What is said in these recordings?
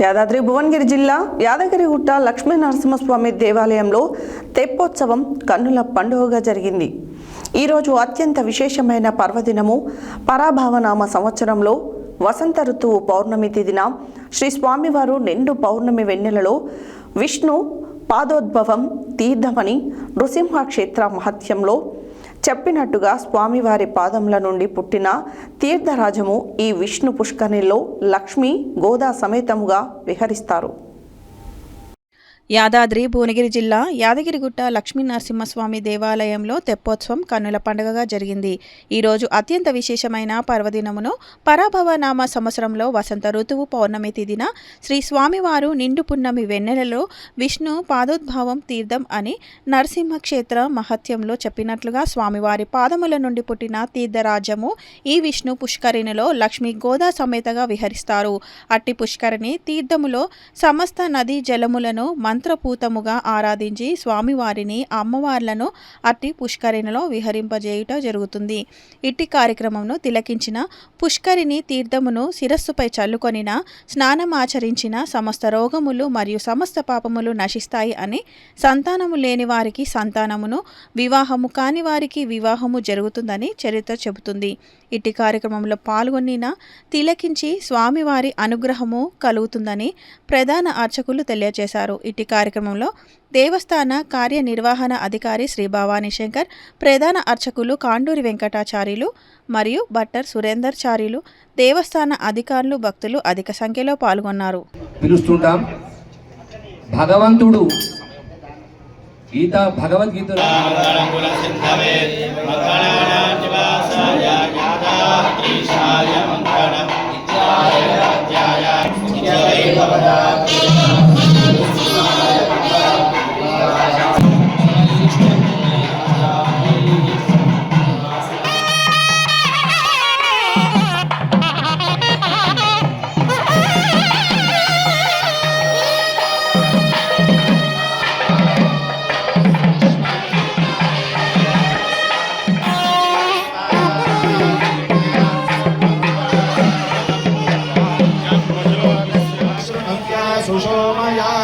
యాదాద్రి భువనగిరి జిల్లా యాదగిరిగుట్ట లక్ష్మీ నరసింహస్వామి దేవాలయంలో తెప్పోత్సవం కన్నుల పండుగగా జరిగింది. ఈరోజు అత్యంత విశేషమైన పర్వదినము. పరాభవనామ సంవత్సరంలో వసంత ఋతువు పౌర్ణమి తిథిన శ్రీ స్వామివారు నిండు పౌర్ణమి వెన్నెలలో విష్ణు పాదోద్భవం తీర్థమని నృసింహ క్షేత్ర మహత్యంలో చెప్పినట్టుగా స్వామివారి పాదముల నుండి పుట్టిన తీర్థరాజము ఈ విష్ణు పుష్కరిణిలో లక్ష్మీ గోదా సమేతముగా విహరిస్తారు. యాదాద్రి భువనగిరి జిల్లా యాదగిరిగుట్ట లక్ష్మీ నరసింహస్వామి దేవాలయంలో తెప్పోత్సవం కన్నుల పండుగగా జరిగింది. ఈరోజు అత్యంత విశేషమైన పర్వదినమును పరాభవనామ సంవత్సరంలో వసంత ఋతువు పౌర్ణమి తిథిన శ్రీ స్వామివారు నిండు పున్నమి వెన్నెలలో విష్ణు పాదోద్భవం తీర్థం అని నరసింహ క్షేత్ర మహత్యంలో చెప్పినట్లుగా స్వామివారి పాదముల నుండి పుట్టిన తీర్థరాజము ఈ విష్ణు పుష్కరిణిలో లక్ష్మీ గోదా సమేతగా విహరిస్తారు. అట్టి పుష్కరిణి తీర్థములో సమస్త నదీ జలములను మంత్రపూతముగా ఆరాధించి స్వామివారిని అమ్మవార్లను అట్టి పుష్కరిణిలో విహరింపజేయుట జరుగుతుంది. ఇట్టి కార్యక్రమంను తిలకించిన పుష్కరిణి తీర్థమును శిరస్సుపై చల్లుకొనిన స్నానమాచరించిన సమస్త రోగములు మరియు సమస్త పాపములు నశిస్తాయి అని, సంతానము లేని వారికి సంతానమును, వివాహము కాని వారికి వివాహము జరుగుతుందని చరిత్ర చెబుతుంది. ఇట్టి కార్యక్రమంలో పాల్గొనిన తిలకించి స్వామివారి అనుగ్రహము కలుగుతుందని ప్రధాన అర్చకులు తెలియజేశారు. ఇట్టి కార్యక్రమంలో దేవస్థాన కార్యనిర్వహణ అధికారి శ్రీ భవానీ శంకర్, ప్రధాన అర్చకులు కాండూరి వెంకటాచార్యులు మరియు బట్టర్ సురేందర్ చార్యులు, దేవస్థాన అధికారులు, భక్తులు అధిక సంఖ్యలో పాల్గొన్నారు. పిలుస్తుంటాం. భగవంతుడు భగవద్గీత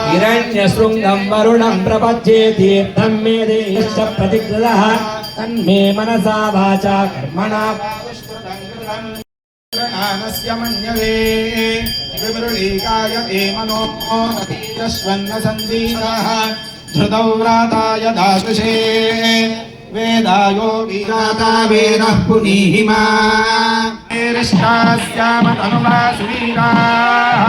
हिरण्यशृङ्गं वरुणं प्रपद्ये तीर्थं मे देश्च प्रतिकृतः तन्मे मनसा वाचा कर्मणा मन्यवे विमृळीकाय ते मनो यश्वन्नसन्दीतः धृतौ व्राताय दासुषे वेदायो विजाता वेदः पुनीहिमा रिष्टास्यामतनुवा सुवीराः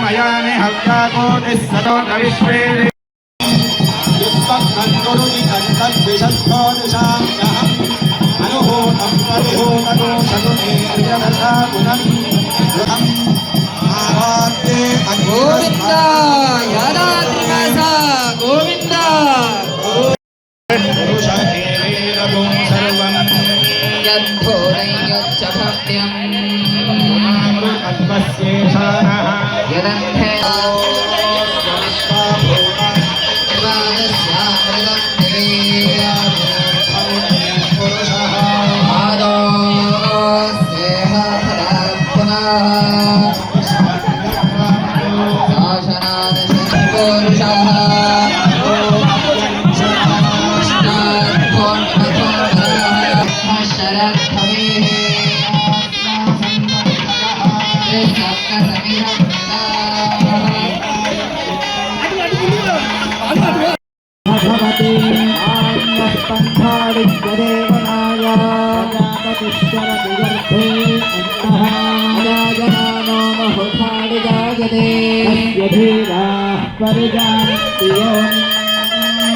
मयाने हव्याकोटिः सतोर्विश्वेरे युष्पत्कन्दुरुनि कन्दद्विषद्धो दिशाम्यहम् अनुहोतं परिहोततो शकुने प्रियदशा पुनम् कृतम् आवाद्ये गोविन्द यादात्रिवासा गोविन्द पुरुषदेवेरगुं सर्वम् यद्धोरयच्च भव्यम् अद्वस्येषानः यदन्ते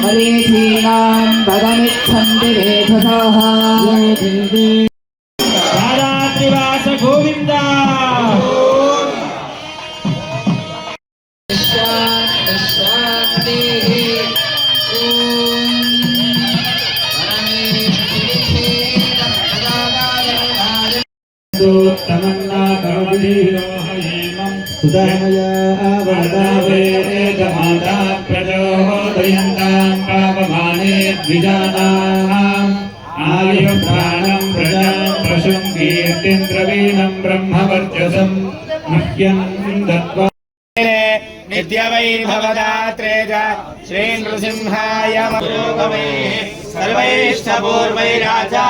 मरीचीनां पदमिच्छन्ति वेधसाः यादात्रिवास गोविन्द तमन्ना सुधामया वरदावे एकमाता प्रचोदयन्तां पावमाने द्विजानाम् आयुः प्राणं प्रजां पशुं कीर्तिं द्रवीणं ब्रह्मवर्चसम् मह्यं दत्त्वा नित्यवैर्भवदात्रे च श्रीनृसिंहाय सर्वैश्च पूर्वैराचा